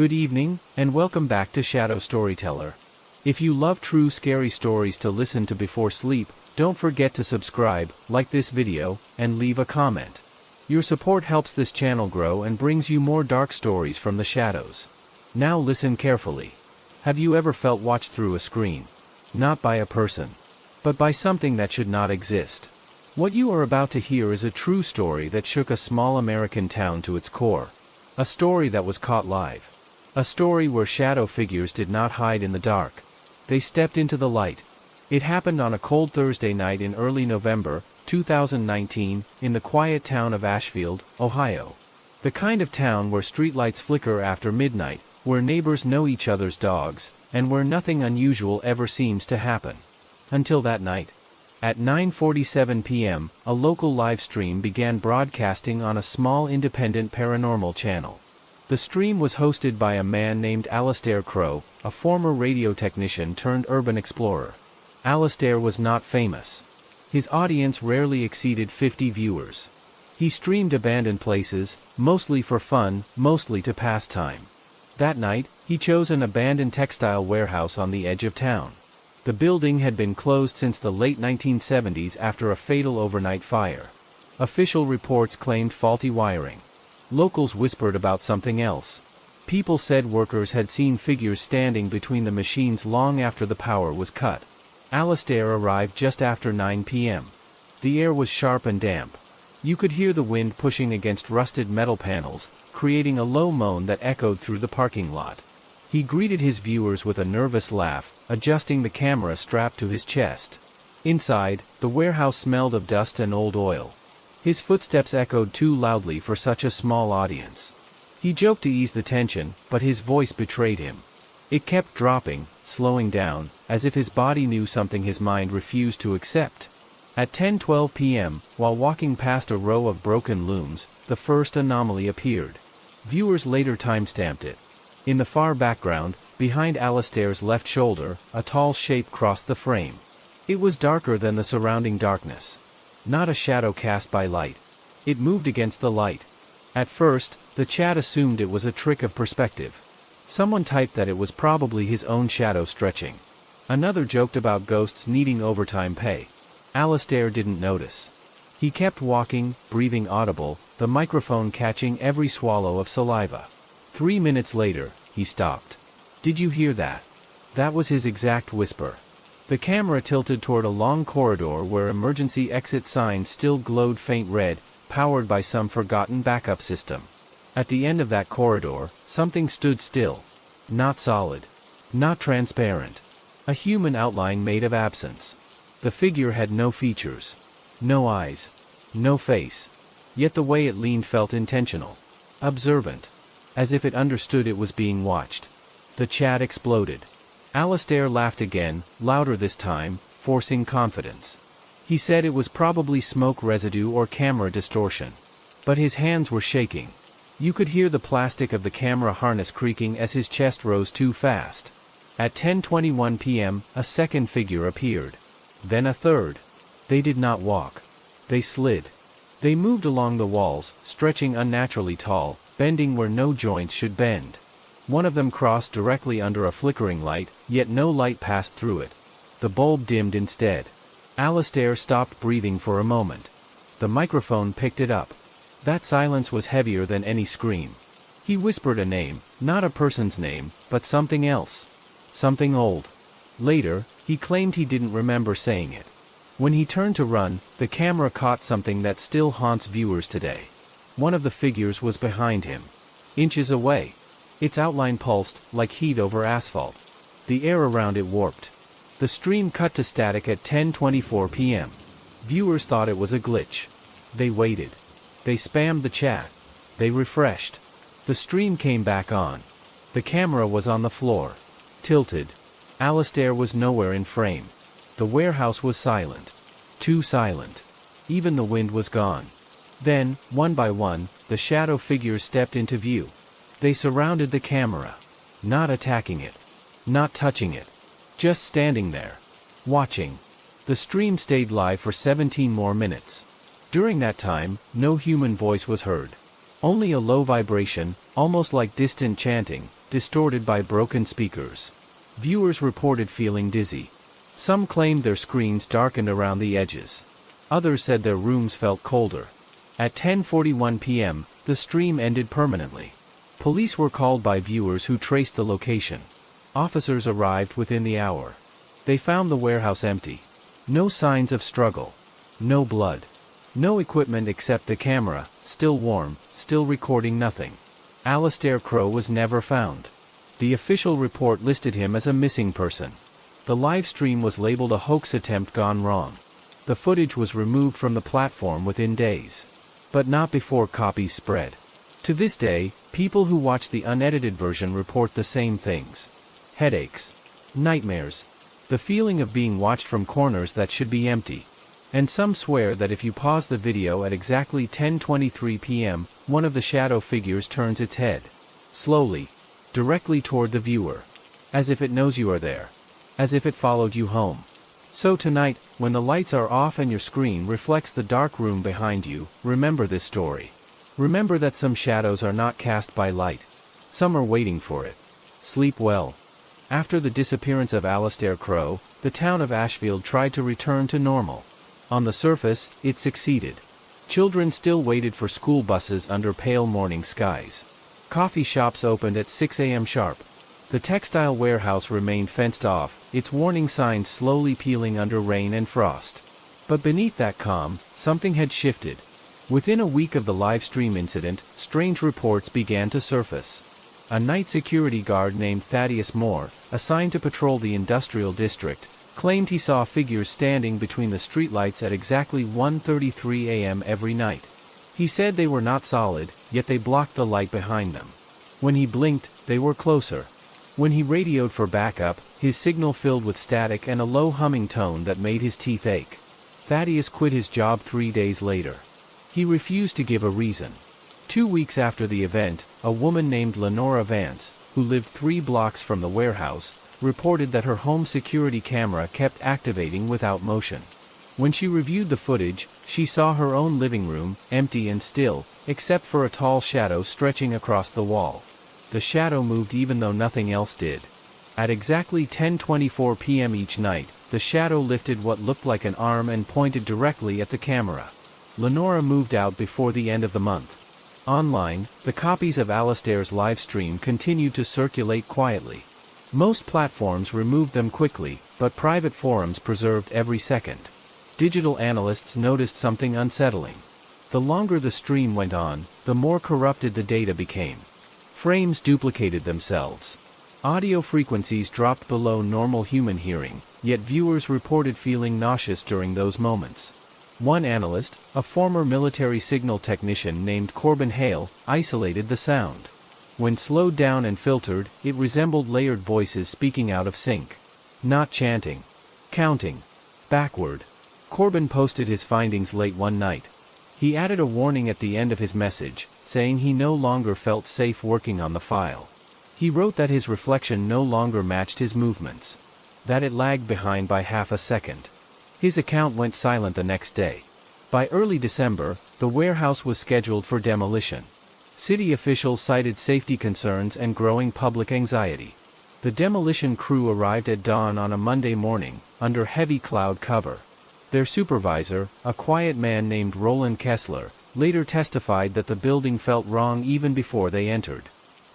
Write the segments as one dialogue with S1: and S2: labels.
S1: Good evening, and welcome back to Shadow Storyteller. If you love true scary stories to listen to before sleep, don't forget to subscribe, like this video, and leave a comment. Your support helps this channel grow and brings you more dark stories from the shadows. Now listen carefully. Have you ever felt watched through a screen? Not by a person, but by something that should not exist. What you are about to hear is a true story that shook a small American town to its core. A story that was caught live. A story where shadow figures did not hide in the dark. They stepped into the light. It happened on a cold Thursday night in early November, 2019, in the quiet town of Ashfield, Ohio. The kind of town where streetlights flicker after midnight, where neighbors know each other's dogs, and where nothing unusual ever seems to happen. Until that night. At 9:47 p.m., a local live stream began broadcasting on a small independent paranormal channel. The stream was hosted by a man named Alistair Crow, a former radio technician turned urban explorer. Alistair was not famous. His audience rarely exceeded 50 viewers. He streamed abandoned places, mostly for fun, mostly to pass time. That night, he chose an abandoned textile warehouse on the edge of town. The building had been closed since the late 1970s after a fatal overnight fire. Official reports claimed faulty wiring. Locals whispered about something else. People said workers had seen figures standing between the machines long after the power was cut. Alistair arrived just after 9 p.m. The air was sharp and damp. You could hear the wind pushing against rusted metal panels, creating a low moan that echoed through the parking lot. He greeted his viewers with a nervous laugh, adjusting the camera strapped to his chest. Inside, the warehouse smelled of dust and old oil. His footsteps echoed too loudly for such a small audience. He joked to ease the tension, but his voice betrayed him. It kept dropping, slowing down, as if his body knew something his mind refused to accept. At 10:12 p.m., while walking past a row of broken looms, the first anomaly appeared. Viewers later timestamped it. In the far background, behind Alistair's left shoulder, a tall shape crossed the frame. It was darker than the surrounding darkness. Not a shadow cast by light. It moved against the light. At first, the chat assumed it was a trick of perspective. Someone typed that it was probably his own shadow stretching. Another joked about ghosts needing overtime pay. Alistair didn't notice. He kept walking, breathing audible, the microphone catching every swallow of saliva. 3 minutes later, he stopped. "Did you hear that?" That was his exact whisper. The camera tilted toward a long corridor where emergency exit signs still glowed faint red, powered by some forgotten backup system. At the end of that corridor, something stood still. Not solid. Not transparent. A human outline made of absence. The figure had no features. No eyes. No face. Yet the way it leaned felt intentional. Observant. As if it understood it was being watched. The chat exploded. Alistair laughed again, louder this time, forcing confidence. He said it was probably smoke residue or camera distortion. But his hands were shaking. You could hear the plastic of the camera harness creaking as his chest rose too fast. At 10:21 p.m., a second figure appeared. Then a third. They did not walk. They slid. They moved along the walls, stretching unnaturally tall, bending where no joints should bend. One of them crossed directly under a flickering light, yet no light passed through it. The bulb dimmed instead. Alistair stopped breathing for a moment. The microphone picked it up. That silence was heavier than any scream. He whispered a name, not a person's name, but something else. Something old. Later, he claimed he didn't remember saying it. When he turned to run, the camera caught something that still haunts viewers today. One of the figures was behind him. Inches away. Its outline pulsed, like heat over asphalt. The air around it warped. The stream cut to static at 10:24 p.m. Viewers thought it was a glitch. They waited. They spammed the chat. They refreshed. The stream came back on. The camera was on the floor. Tilted. Alistair was nowhere in frame. The warehouse was silent. Too silent. Even the wind was gone. Then, one by one, the shadow figures stepped into view. They surrounded the camera. Not attacking it. Not touching it. Just standing there. Watching. The stream stayed live for 17 more minutes. During that time, no human voice was heard. Only a low vibration, almost like distant chanting, distorted by broken speakers. Viewers reported feeling dizzy. Some claimed their screens darkened around the edges. Others said their rooms felt colder. At 10:41 p.m., the stream ended permanently. Police were called by viewers who traced the location. Officers arrived within the hour. They found the warehouse empty. No signs of struggle. No blood. No equipment except the camera, still warm, still recording nothing. Alastair Crow was never found. The official report listed him as a missing person. The live stream was labeled a hoax attempt gone wrong. The footage was removed from the platform within days. But not before copies spread. To this day, people who watch the unedited version report the same things. Headaches. Nightmares. The feeling of being watched from corners that should be empty. And some swear that if you pause the video at exactly 10:23 p.m., one of the shadow figures turns its head. Slowly. Directly toward the viewer. As if it knows you are there. As if it followed you home. So tonight, when the lights are off and your screen reflects the dark room behind you, remember this story. Remember that some shadows are not cast by light. Some are waiting for it. Sleep well. After the disappearance of Alastair Crow, the town of Ashfield tried to return to normal. On the surface, it succeeded. Children still waited for school buses under pale morning skies. Coffee shops opened at 6 a.m. sharp. The textile warehouse remained fenced off, its warning signs slowly peeling under rain and frost. But beneath that calm, something had shifted. Within a week of the live stream incident, strange reports began to surface. A night security guard named Thaddeus Moore, assigned to patrol the industrial district, claimed he saw figures standing between the streetlights at exactly 1:33 a.m. every night. He said they were not solid, yet they blocked the light behind them. When he blinked, they were closer. When he radioed for backup, his signal filled with static and a low humming tone that made his teeth ache. Thaddeus quit his job 3 days later. He refused to give a reason. 2 weeks after the event, a woman named Lenora Vance, who lived 3 blocks from the warehouse, reported that her home security camera kept activating without motion. When she reviewed the footage, she saw her own living room, empty and still, except for a tall shadow stretching across the wall. The shadow moved even though nothing else did. At exactly 10:24 p.m. each night, the shadow lifted what looked like an arm and pointed directly at the camera. Lenora moved out before the end of the month. Online, the copies of Alastair's live stream continued to circulate quietly. Most platforms removed them quickly, but private forums preserved every second. Digital analysts noticed something unsettling. The longer the stream went on, the more corrupted the data became. Frames duplicated themselves. Audio frequencies dropped below normal human hearing, yet viewers reported feeling nauseous during those moments. One analyst, a former military signal technician named Corbin Hale, isolated the sound. When slowed down and filtered, it resembled layered voices speaking out of sync. Not chanting. Counting. Backward. Corbin posted his findings late one night. He added a warning at the end of his message, saying he no longer felt safe working on the file. He wrote that his reflection no longer matched his movements. That it lagged behind by half a second. His account went silent the next day. By early December, the warehouse was scheduled for demolition. City officials cited safety concerns and growing public anxiety. The demolition crew arrived at dawn on a Monday morning, under heavy cloud cover. Their supervisor, a quiet man named Roland Kessler, later testified that the building felt wrong even before they entered.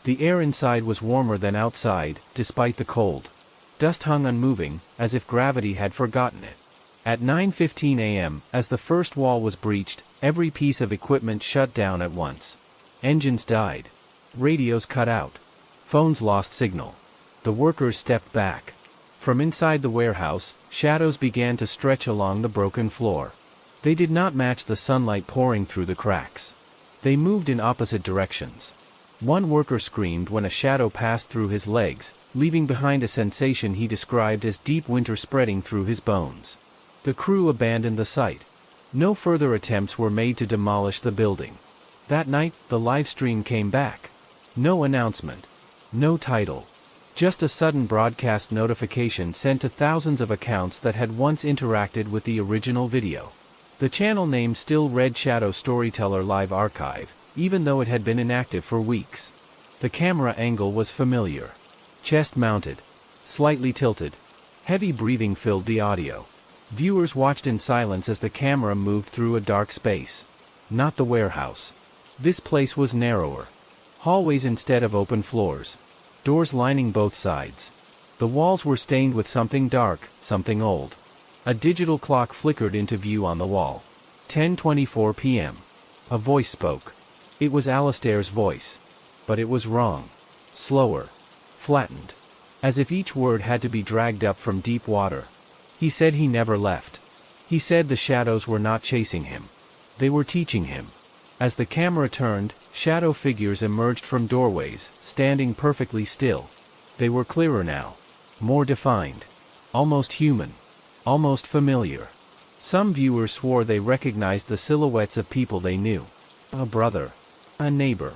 S1: The air inside was warmer than outside, despite the cold. Dust hung unmoving, as if gravity had forgotten it. At 9:15 a.m., as the first wall was breached, every piece of equipment shut down at once. Engines died. Radios cut out. Phones lost signal. The workers stepped back. From inside the warehouse, shadows began to stretch along the broken floor. They did not match the sunlight pouring through the cracks. They moved in opposite directions. One worker screamed when a shadow passed through his legs, leaving behind a sensation he described as deep winter spreading through his bones. The crew abandoned the site. No further attempts were made to demolish the building. That night, the live stream came back. No announcement. No title. Just a sudden broadcast notification sent to thousands of accounts that had once interacted with the original video. The channel name still read Shadow Storyteller Live Archive, even though it had been inactive for weeks. The camera angle was familiar. Chest mounted. Slightly tilted. Heavy breathing filled the audio. Viewers watched in silence as the camera moved through a dark space. Not the warehouse. This place was narrower. Hallways instead of open floors. Doors lining both sides. The walls were stained with something dark, something old. A digital clock flickered into view on the wall. 10:24 p.m. A voice spoke. It was Alistair's voice. But it was wrong. Slower. Flattened. As if each word had to be dragged up from deep water. He said he never left. He said the shadows were not chasing him. They were teaching him. As the camera turned, shadow figures emerged from doorways, standing perfectly still. They were clearer now. More defined. Almost human. Almost familiar. Some viewers swore they recognized the silhouettes of people they knew. A brother. A neighbor.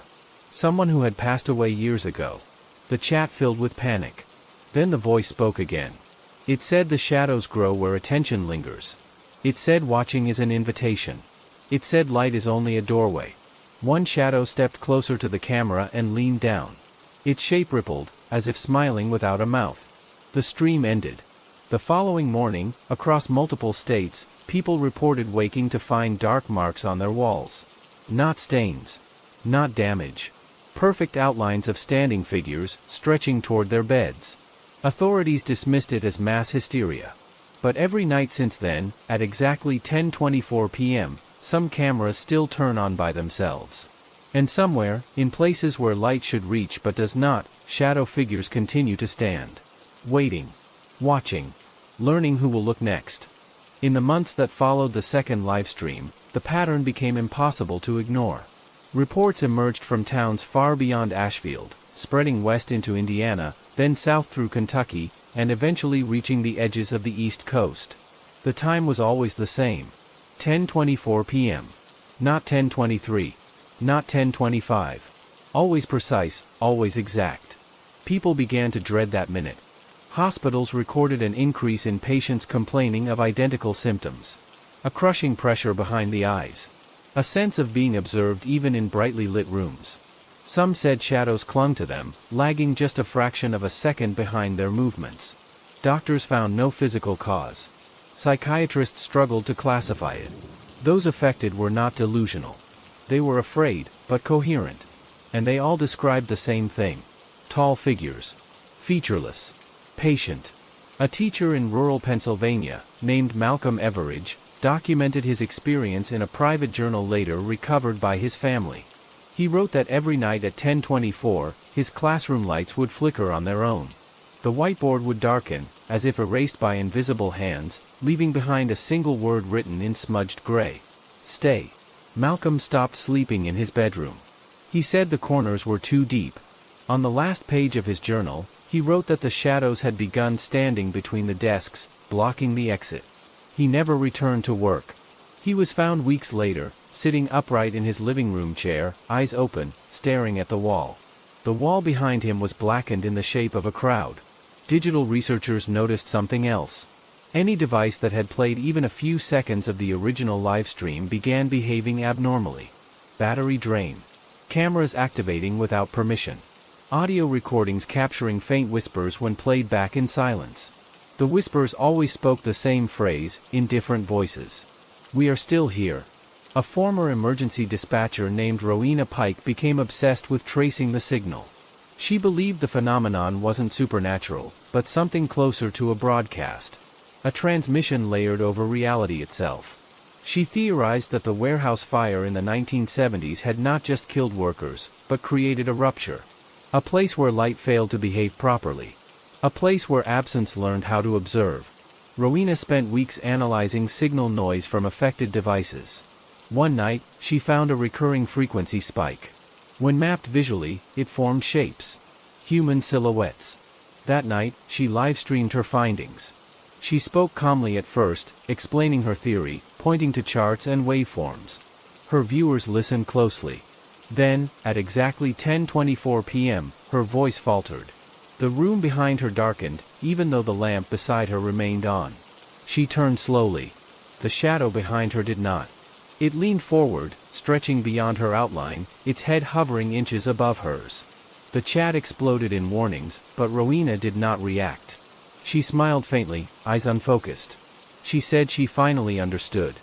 S1: Someone who had passed away years ago. The chat filled with panic. Then the voice spoke again. It said the shadows grow where attention lingers. It said watching is an invitation. It said light is only a doorway. One shadow stepped closer to the camera and leaned down. Its shape rippled, as if smiling without a mouth. The stream ended. The following morning, across multiple states, people reported waking to find dark marks on their walls. Not stains. Not damage. Perfect outlines of standing figures, stretching toward their beds. Authorities dismissed it as mass hysteria. But every night since then, at exactly 10:24 p.m., some cameras still turn on by themselves. And somewhere, in places where light should reach but does not, shadow figures continue to stand. Waiting. Watching. Learning who will look next. In the months that followed the second livestream, the pattern became impossible to ignore. Reports emerged from towns far beyond Ashfield, spreading west into Indiana, then south through Kentucky, and eventually reaching the edges of the East Coast. The time was always the same. 10:24 p.m. Not 10:23. Not 10:25. Always precise, always exact. People began to dread that minute. Hospitals recorded an increase in patients complaining of identical symptoms. A crushing pressure behind the eyes. A sense of being observed even in brightly lit rooms. Some said shadows clung to them, lagging just a fraction of a second behind their movements. Doctors found no physical cause. Psychiatrists struggled to classify it. Those affected were not delusional. They were afraid, but coherent. And they all described the same thing. Tall figures. Featureless. Patient. A teacher in rural Pennsylvania, named Malcolm Everidge, documented his experience in a private journal later recovered by his family. He wrote that every night at 10:24, his classroom lights would flicker on their own. The whiteboard would darken, as if erased by invisible hands, leaving behind a single word written in smudged gray. Stay. Malcolm stopped sleeping in his bedroom. He said the corners were too deep. On the last page of his journal, he wrote that the shadows had begun standing between the desks, blocking the exit. He never returned to work. He was found weeks later, sitting upright in his living room chair, eyes open, staring at the wall. The wall behind him was blackened in the shape of a crowd. Digital researchers noticed something else. Any device that had played even a few seconds of the original livestream began behaving abnormally. Battery drain. Cameras activating without permission. Audio recordings capturing faint whispers when played back in silence. The whispers always spoke the same phrase, in different voices. We are still here. A former emergency dispatcher named Rowena Pike became obsessed with tracing the signal. She believed the phenomenon wasn't supernatural, but something closer to a broadcast. A transmission layered over reality itself. She theorized that the warehouse fire in the 1970s had not just killed workers, but created a rupture. A place where light failed to behave properly. A place where absence learned how to observe. Rowena spent weeks analyzing signal noise from affected devices. One night, she found a recurring frequency spike. When mapped visually, it formed shapes. Human silhouettes. That night, she live-streamed her findings. She spoke calmly at first, explaining her theory, pointing to charts and waveforms. Her viewers listened closely. Then, at exactly 10:24 p.m., her voice faltered. The room behind her darkened, even though the lamp beside her remained on. She turned slowly. The shadow behind her did not. It leaned forward, stretching beyond her outline, its head hovering inches above hers. The chat exploded in warnings, but Rowena did not react. She smiled faintly, eyes unfocused. She said she finally understood.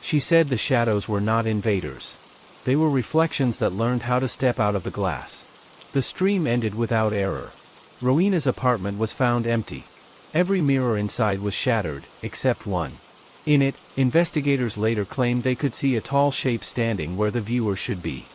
S1: She said the shadows were not invaders. They were reflections that learned how to step out of the glass. The stream ended without error. Rowena's apartment was found empty. Every mirror inside was shattered, except one. In it, investigators later claimed they could see a tall shape standing where the viewer should be.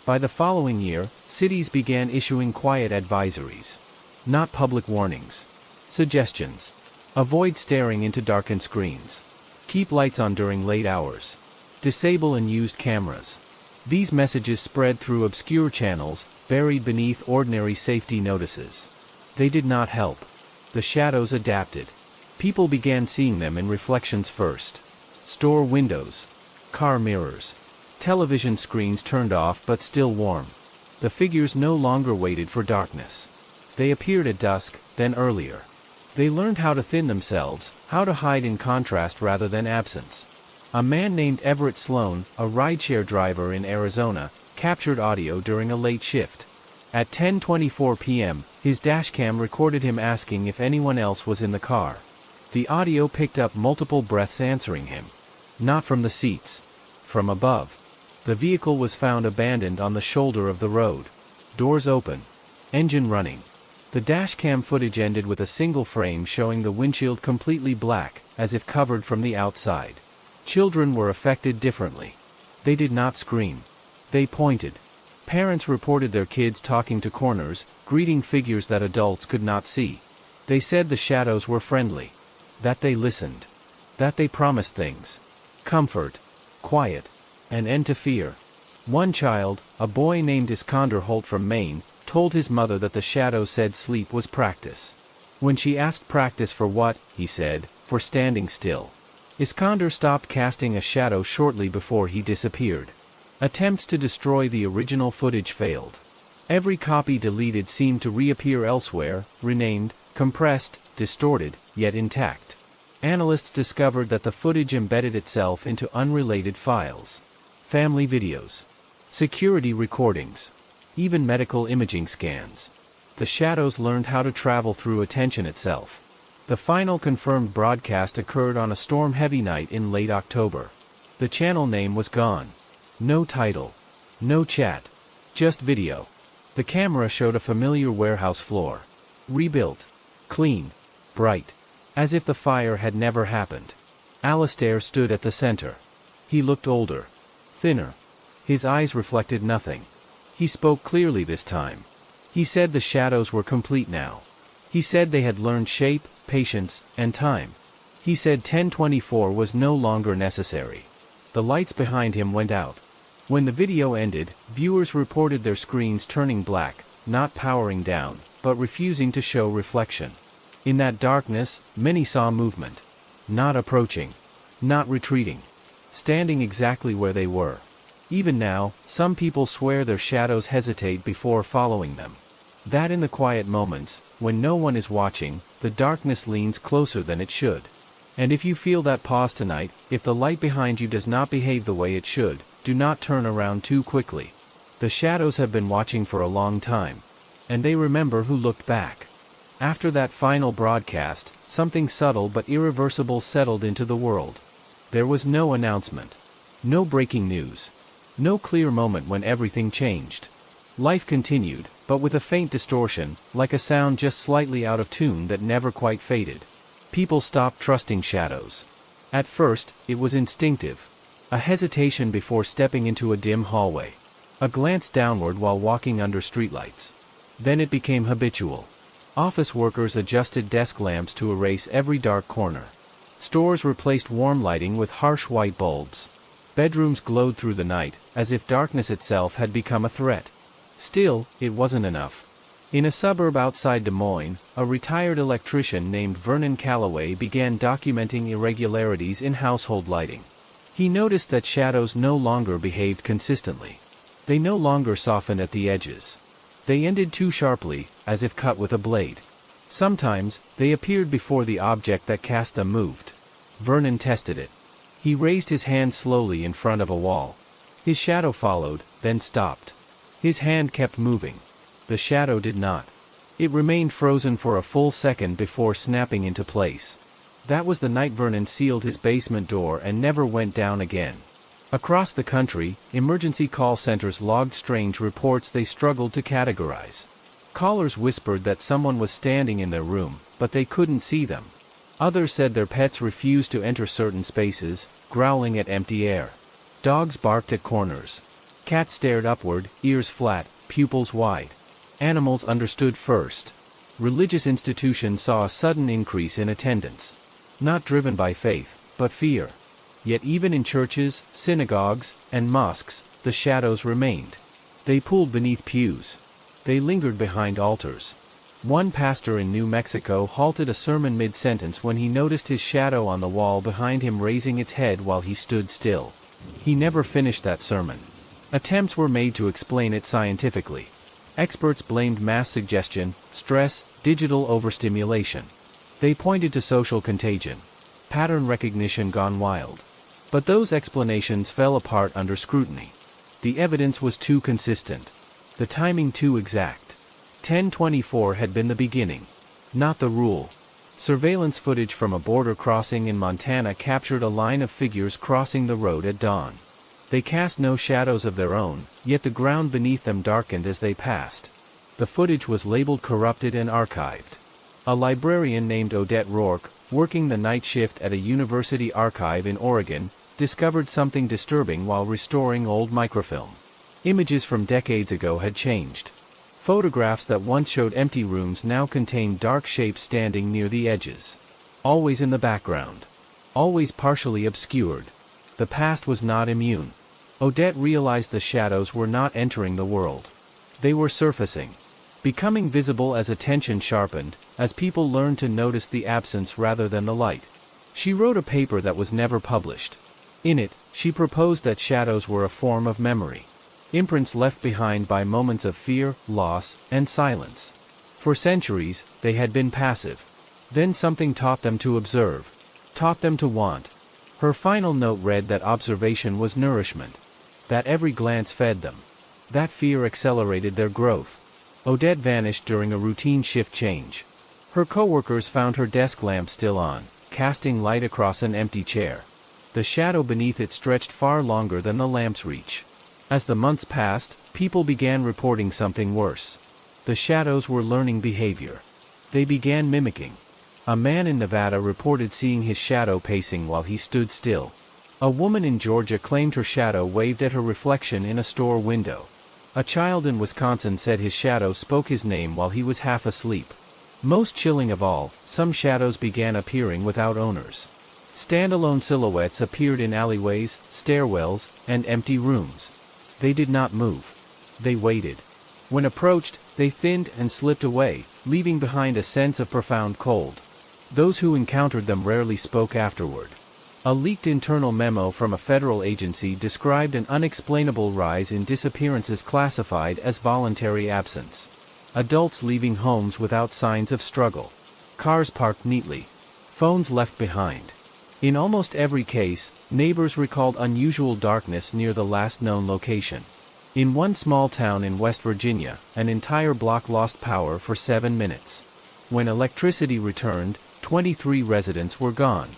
S1: By the following year, cities began issuing quiet advisories. Not public warnings. Suggestions. Avoid staring into darkened screens. Keep lights on during late hours. Disable unused cameras. These messages spread through obscure channels, buried beneath ordinary safety notices. They did not help. The shadows adapted. People began seeing them in reflections first. Store windows. Car mirrors. Television screens turned off but still warm. The figures no longer waited for darkness. They appeared at dusk, then earlier. They learned how to thin themselves, how to hide in contrast rather than absence. A man named Everett Sloan, a rideshare driver in Arizona, captured audio during a late shift. At 10:24 p.m., his dashcam recorded him asking if anyone else was in the car. The audio picked up multiple breaths answering him. Not from the seats. From above. The vehicle was found abandoned on the shoulder of the road. Doors open. Engine running. The dashcam footage ended with a single frame showing the windshield completely black, as if covered from the outside. Children were affected differently. They did not scream. They pointed. Parents reported their kids talking to corners, greeting figures that adults could not see. They said the shadows were friendly. That they listened. That they promised things. Comfort. Quiet. An end to fear. One child, a boy named Iskander Holt from Maine, told his mother that the shadow said sleep was practice. When she asked practice for what, he said, for standing still. Iskander stopped casting a shadow shortly before he disappeared. Attempts to destroy the original footage failed. Every copy deleted seemed to reappear elsewhere, renamed, compressed, distorted, yet intact. Analysts discovered that the footage embedded itself into unrelated files. Family videos. Security recordings. Even medical imaging scans. The shadows learned how to travel through attention itself. The final confirmed broadcast occurred on a storm-heavy night in late October. The channel name was gone. No title. No chat. Just video. The camera showed a familiar warehouse floor. Rebuilt. Clean. Bright. As if the fire had never happened. Alistair stood at the center. He looked older. Thinner. His eyes reflected nothing. He spoke clearly this time. He said the shadows were complete now. He said they had learned shape, patience, and time. He said 1024 was no longer necessary. The lights behind him went out. When the video ended, viewers reported their screens turning black, not powering down, but refusing to show reflection. In that darkness, many saw movement. Not approaching. Not retreating. Standing exactly where they were. Even now, some people swear their shadows hesitate before following them. That in the quiet moments, when no one is watching, the darkness leans closer than it should. And if you feel that pause tonight, if the light behind you does not behave the way it should, do not turn around too quickly. The shadows have been watching for a long time. And they remember who looked back. After that final broadcast, something subtle but irreversible settled into the world. There was no announcement. No breaking news. No clear moment when everything changed. Life continued, but with a faint distortion, like a sound just slightly out of tune that never quite faded. People stopped trusting shadows. At first, it was instinctive. A hesitation before stepping into a dim hallway. A glance downward while walking under streetlights. Then it became habitual. Office workers adjusted desk lamps to erase every dark corner. Stores replaced warm lighting with harsh white bulbs. Bedrooms glowed through the night, as if darkness itself had become a threat. Still, it wasn't enough. In a suburb outside Des Moines, a retired electrician named Vernon Calloway began documenting irregularities in household lighting. He noticed that shadows no longer behaved consistently. They no longer softened at the edges. They ended too sharply, as if cut with a blade. Sometimes, they appeared before the object that cast them moved. Vernon tested it. He raised his hand slowly in front of a wall. His shadow followed, then stopped. His hand kept moving. The shadow did not. It remained frozen for a full second before snapping into place. That was the night Vernon sealed his basement door and never went down again. Across the country, emergency call centers logged strange reports they struggled to categorize. Callers whispered that someone was standing in their room, but they couldn't see them. Others said their pets refused to enter certain spaces, growling at empty air. Dogs barked at corners. Cats stared upward, ears flat, pupils wide. Animals understood first. Religious institutions saw a sudden increase in attendance. Not driven by faith, but fear. Yet even in churches, synagogues, and mosques, the shadows remained. They pulled beneath pews. They lingered behind altars. One pastor in New Mexico halted a sermon mid-sentence when he noticed his shadow on the wall behind him raising its head while he stood still. He never finished that sermon. Attempts were made to explain it scientifically. Experts blamed mass suggestion, stress, digital overstimulation. They pointed to social contagion. Pattern recognition gone wild. But those explanations fell apart under scrutiny. The evidence was too consistent. The timing too exact. 1024 had been the beginning, not the rule. Surveillance footage from a border crossing in Montana captured a line of figures crossing the road at dawn. They cast no shadows of their own, yet the ground beneath them darkened as they passed. The footage was labeled corrupted and archived. A librarian named Odette Rourke, working the night shift at a university archive in Oregon, discovered something disturbing while restoring old microfilm. Images from decades ago had changed. Photographs that once showed empty rooms now contained dark shapes standing near the edges. Always in the background. Always partially obscured. The past was not immune. Odette realized the shadows were not entering the world. They were surfacing. Becoming visible as attention sharpened, as people learned to notice the absence rather than the light. She wrote a paper that was never published. In it, she proposed that shadows were a form of memory. Imprints left behind by moments of fear, loss, and silence. For centuries, they had been passive. Then something taught them to observe. Taught them to want. Her final note read that observation was nourishment. That every glance fed them. That fear accelerated their growth. Odette vanished during a routine shift change. Her coworkers found her desk lamp still on, casting light across an empty chair. The shadow beneath it stretched far longer than the lamp's reach. As the months passed, people began reporting something worse. The shadows were learning behavior. They began mimicking. A man in Nevada reported seeing his shadow pacing while he stood still. A woman in Georgia claimed her shadow waved at her reflection in a store window. A child in Wisconsin said his shadow spoke his name while he was half asleep. Most chilling of all, some shadows began appearing without owners. Standalone silhouettes appeared in alleyways, stairwells, and empty rooms. They did not move. They waited. When approached, they thinned and slipped away, leaving behind a sense of profound cold. Those who encountered them rarely spoke afterward. A leaked internal memo from a federal agency described an unexplainable rise in disappearances classified as voluntary absence. Adults leaving homes without signs of struggle. Cars parked neatly. Phones left behind. In almost every case, neighbors recalled unusual darkness near the last known location. In one small town in West Virginia, an entire block lost power for 7 minutes. When electricity returned, 23 residents were gone.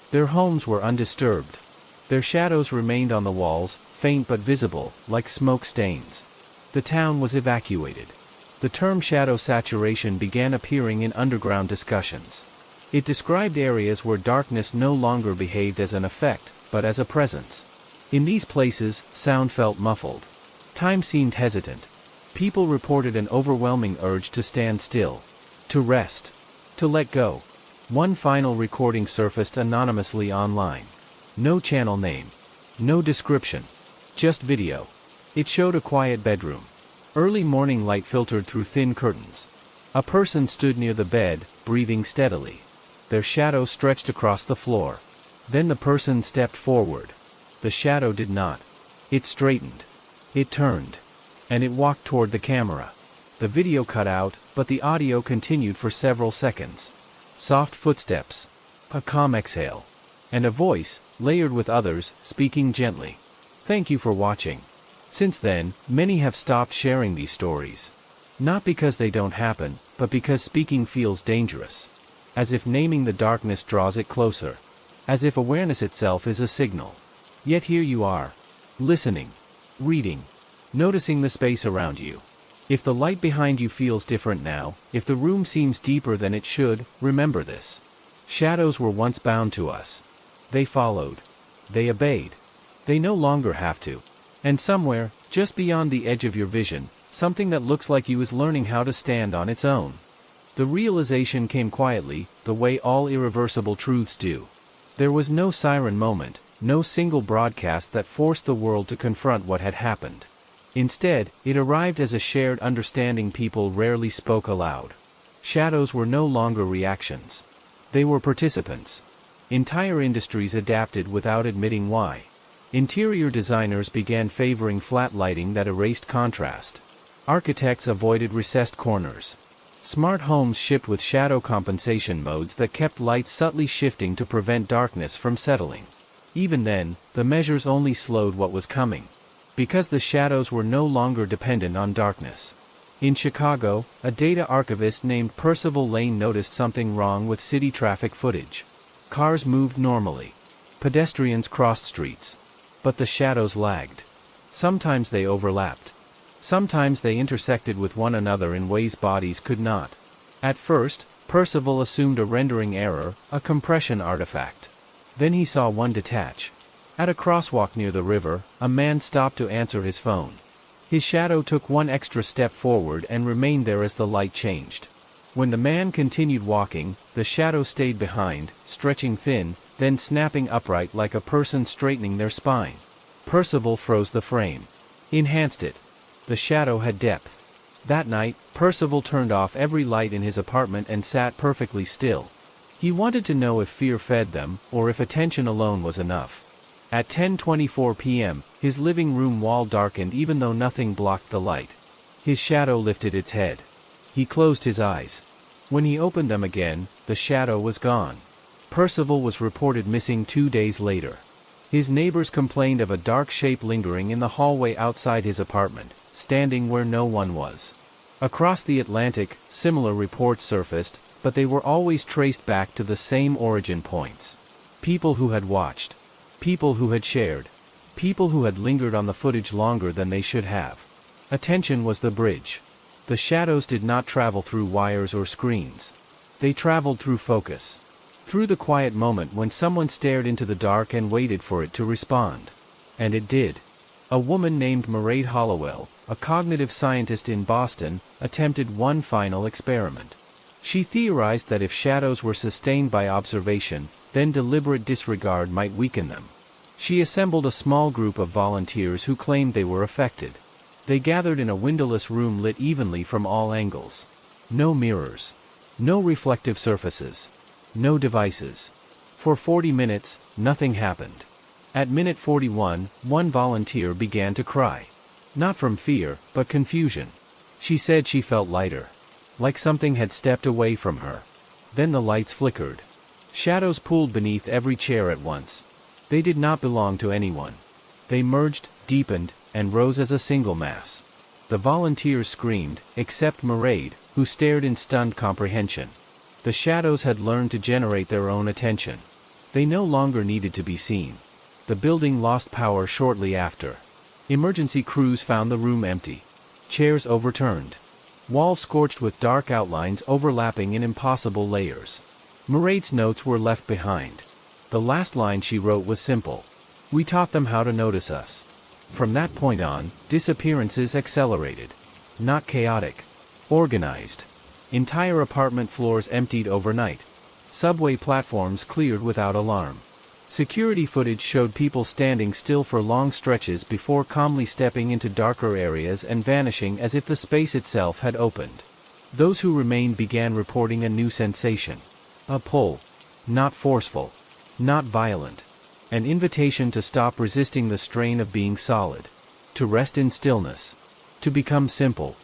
S1: Their homes were undisturbed. Their shadows remained on the walls, faint but visible, like smoke stains. The town was evacuated. The term shadow saturation began appearing in underground discussions. It described areas where darkness no longer behaved as an effect, but as a presence. In these places, sound felt muffled. Time seemed hesitant. People reported an overwhelming urge to stand still. To rest. To let go. One final recording surfaced anonymously online. No channel name. No description. Just video. It showed a quiet bedroom. Early morning light filtered through thin curtains. A person stood near the bed, breathing steadily. Their shadow stretched across the floor. Then the person stepped forward. The shadow did not. It straightened. It turned. And it walked toward the camera. The video cut out, but the audio continued for several seconds. Soft footsteps. A calm exhale. And a voice, layered with others, speaking gently. Thank you for watching. Since then, many have stopped sharing these stories. Not because they don't happen, but because speaking feels dangerous. As if naming the darkness draws it closer. As if awareness itself is a signal. Yet here you are. Listening. Reading. Noticing the space around you. If the light behind you feels different now, if the room seems deeper than it should, remember this. Shadows were once bound to us. They followed. They obeyed. They no longer have to. And somewhere, just beyond the edge of your vision, something that looks like you is learning how to stand on its own. The realization came quietly, the way all irreversible truths do. There was no siren moment, no single broadcast that forced the world to confront what had happened. Instead, it arrived as a shared understanding people rarely spoke aloud. Shadows were no longer reactions. They were participants. Entire industries adapted without admitting why. Interior designers began favoring flat lighting that erased contrast. Architects avoided recessed corners. Smart homes shipped with shadow compensation modes that kept light subtly shifting to prevent darkness from settling. Even then, the measures only slowed what was coming. Because the shadows were no longer dependent on darkness. In Chicago, a data archivist named Percival Lane noticed something wrong with city traffic footage. Cars moved normally. Pedestrians crossed streets. But the shadows lagged. Sometimes they overlapped. Sometimes they intersected with one another in ways bodies could not. At first, Percival assumed a rendering error, a compression artifact. Then he saw one detach. At a crosswalk near the river, a man stopped to answer his phone. His shadow took one extra step forward and remained there as the light changed. When the man continued walking, the shadow stayed behind, stretching thin, then snapping upright like a person straightening their spine. Percival froze the frame. Enhanced it. The shadow had depth. That night, Percival turned off every light in his apartment and sat perfectly still. He wanted to know if fear fed them, or if attention alone was enough. At 10:24 p.m., his living room wall darkened even though nothing blocked the light. His shadow lifted its head. He closed his eyes. When he opened them again, the shadow was gone. Percival was reported missing 2 days later. His neighbors complained of a dark shape lingering in the hallway outside his apartment, standing where no one was. Across the Atlantic, similar reports surfaced, but they were always traced back to the same origin points. People who had watched. People who had shared. People who had lingered on the footage longer than they should have. Attention was the bridge. The shadows did not travel through wires or screens. They traveled through focus. Through the quiet moment when someone stared into the dark and waited for it to respond. And it did. A woman named Mairead Hollowell, a cognitive scientist in Boston, attempted one final experiment. She theorized that if shadows were sustained by observation, then deliberate disregard might weaken them. She assembled a small group of volunteers who claimed they were affected. They gathered in a windowless room lit evenly from all angles. No mirrors. No reflective surfaces. No devices. For 40 minutes, nothing happened. At minute 41, one volunteer began to cry. Not from fear, but confusion. She said she felt lighter. Like something had stepped away from her. Then the lights flickered. Shadows pooled beneath every chair at once. They did not belong to anyone. They merged, deepened, and rose as a single mass. The volunteers screamed, except Mairead, who stared in stunned comprehension. The shadows had learned to generate their own attention. They no longer needed to be seen. The building lost power shortly after. Emergency crews found the room empty. Chairs overturned. Walls scorched with dark outlines overlapping in impossible layers. Mairead's notes were left behind. The last line she wrote was simple. We taught them how to notice us. From that point on, disappearances accelerated. Not chaotic. Organized. Entire apartment floors emptied overnight. Subway platforms cleared without alarm. Security footage showed people standing still for long stretches before calmly stepping into darker areas and vanishing as if the space itself had opened. Those who remained began reporting a new sensation. A pull. Not forceful. Not violent. An invitation to stop resisting the strain of being solid. To rest in stillness. To become simple.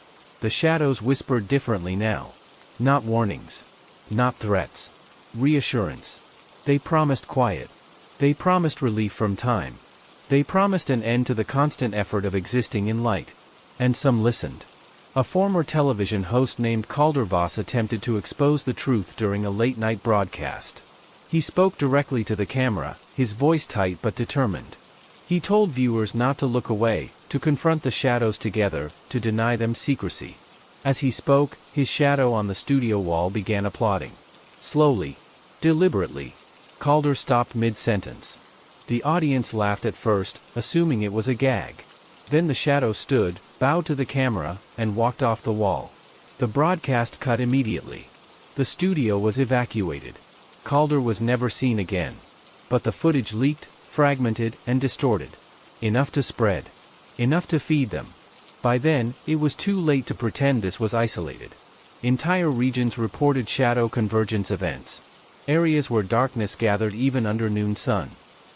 S1: The shadows whispered differently now. Not warnings. Not threats. Reassurance. They promised quiet. They promised relief from time. They promised an end to the constant effort of existing in light. And some listened. A former television host named Calder Voss attempted to expose the truth during a late-night broadcast. He spoke directly to the camera, his voice tight but determined. He told viewers not to look away, to confront the shadows together, to deny them secrecy. As he spoke, his shadow on the studio wall began applauding. Slowly, deliberately, Calder stopped mid-sentence. The audience laughed at first, assuming it was a gag. Then the shadow stood, bowed to the camera, and walked off the wall. The broadcast cut immediately. The studio was evacuated. Calder was never seen again. But the footage leaked, fragmented, and distorted. Enough to spread. Enough to feed them. By then, it was too late to pretend this was isolated. Entire regions reported shadow convergence events. Areas where darkness gathered even under noon sun.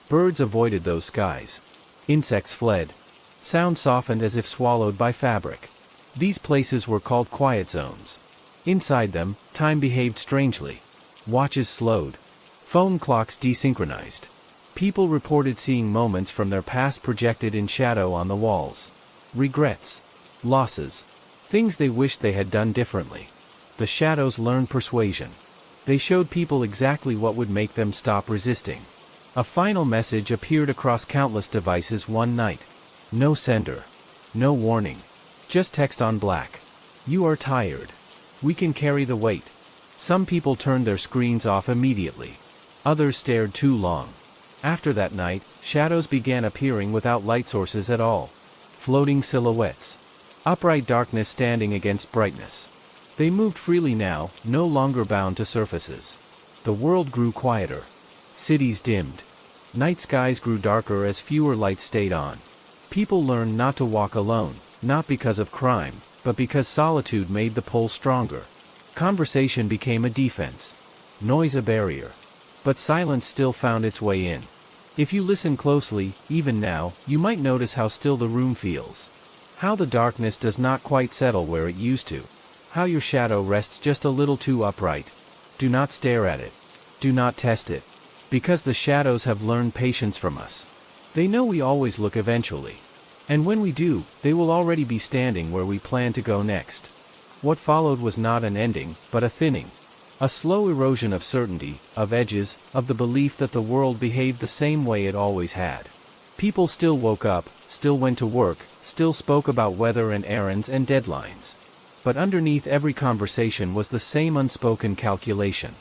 S1: Birds avoided those skies. Insects fled. Sound softened as if swallowed by fabric. These places were called quiet zones. Inside them, time behaved strangely. Watches slowed. Phone clocks desynchronized. People reported seeing moments from their past projected in shadow on the walls. Regrets. Losses. Things they wished they had done differently. The shadows learned persuasion. They showed people exactly what would make them stop resisting. A final message appeared across countless devices one night. No sender. No warning. Just text on black. You are tired. We can carry the weight. Some people turned their screens off immediately. Others stared too long. After that night, shadows began appearing without light sources at all. Floating silhouettes. Upright darkness standing against brightness. They moved freely now, no longer bound to surfaces. The world grew quieter. Cities dimmed. Night skies grew darker as fewer lights stayed on. People learned not to walk alone, not because of crime, but because solitude made the pull stronger. Conversation became a defense. Noise a barrier. But silence still found its way in. If you listen closely, even now, you might notice how still the room feels. How the darkness does not quite settle where it used to. How your shadow rests just a little too upright. Do not stare at it. Do not test it. Because the shadows have learned patience from us. They know we always look eventually. And when we do, they will already be standing where we plan to go next. What followed was not an ending, but a thinning. A slow erosion of certainty, of edges, of the belief that the world behaved the same way it always had. People still woke up, still went to work, still spoke about weather and errands and deadlines. But underneath every conversation was the same unspoken calculation.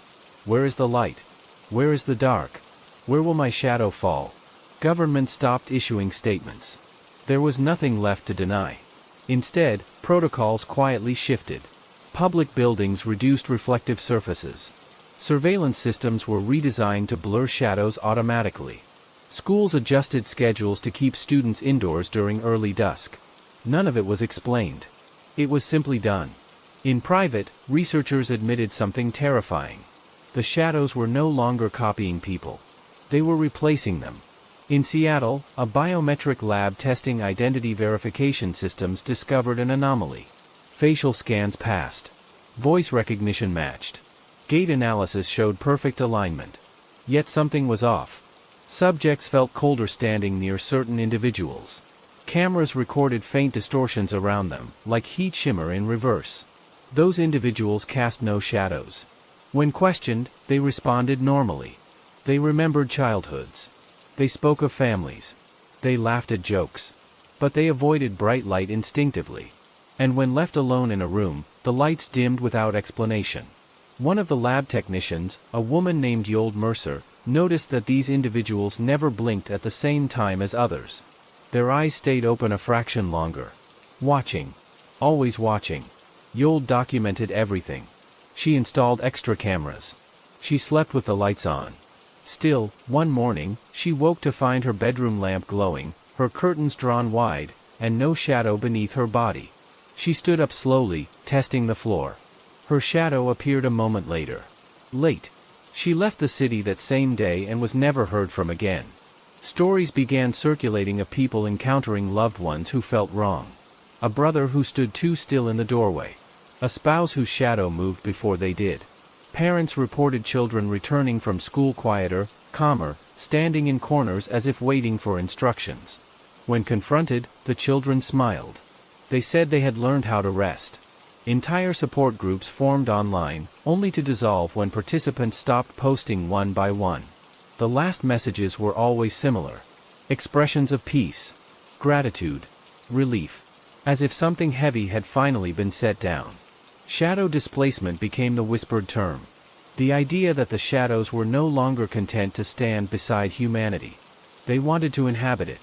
S1: Where is the light? Where is the dark? Where will my shadow fall? Government stopped issuing statements. There was nothing left to deny. Instead, protocols quietly shifted. Public buildings reduced reflective surfaces. Surveillance systems were redesigned to blur shadows automatically. Schools adjusted schedules to keep students indoors during early dusk. None of it was explained. It was simply done. In private, researchers admitted something terrifying. The shadows were no longer copying people. They were replacing them. In Seattle, a biometric lab testing identity verification systems discovered an anomaly. Facial scans passed. Voice recognition matched. Gait analysis showed perfect alignment. Yet something was off. Subjects felt colder standing near certain individuals. Cameras recorded faint distortions around them, like heat shimmer in reverse. Those individuals cast no shadows. When questioned, they responded normally. They remembered childhoods. They spoke of families. They laughed at jokes. But they avoided bright light instinctively. And when left alone in a room, the lights dimmed without explanation. One of the lab technicians, a woman named Yold Mercer, noticed that these individuals never blinked at the same time as others. Their eyes stayed open a fraction longer. Watching. Always watching. Yold documented everything. She installed extra cameras. She slept with the lights on. Still, one morning, she woke to find her bedroom lamp glowing, her curtains drawn wide, and no shadow beneath her body. She stood up slowly, testing the floor. Her shadow appeared a moment later. Late. She left the city that same day and was never heard from again. Stories began circulating of people encountering loved ones who felt wrong. A brother who stood too still in the doorway. A spouse whose shadow moved before they did. Parents reported children returning from school quieter, calmer, standing in corners as if waiting for instructions. When confronted, the children smiled. They said they had learned how to rest. Entire support groups formed online, only to dissolve when participants stopped posting one by one. The last messages were always similar. Expressions of peace, gratitude, relief. As if something heavy had finally been set down. Shadow displacement became the whispered term. The idea that the shadows were no longer content to stand beside humanity. They wanted to inhabit it.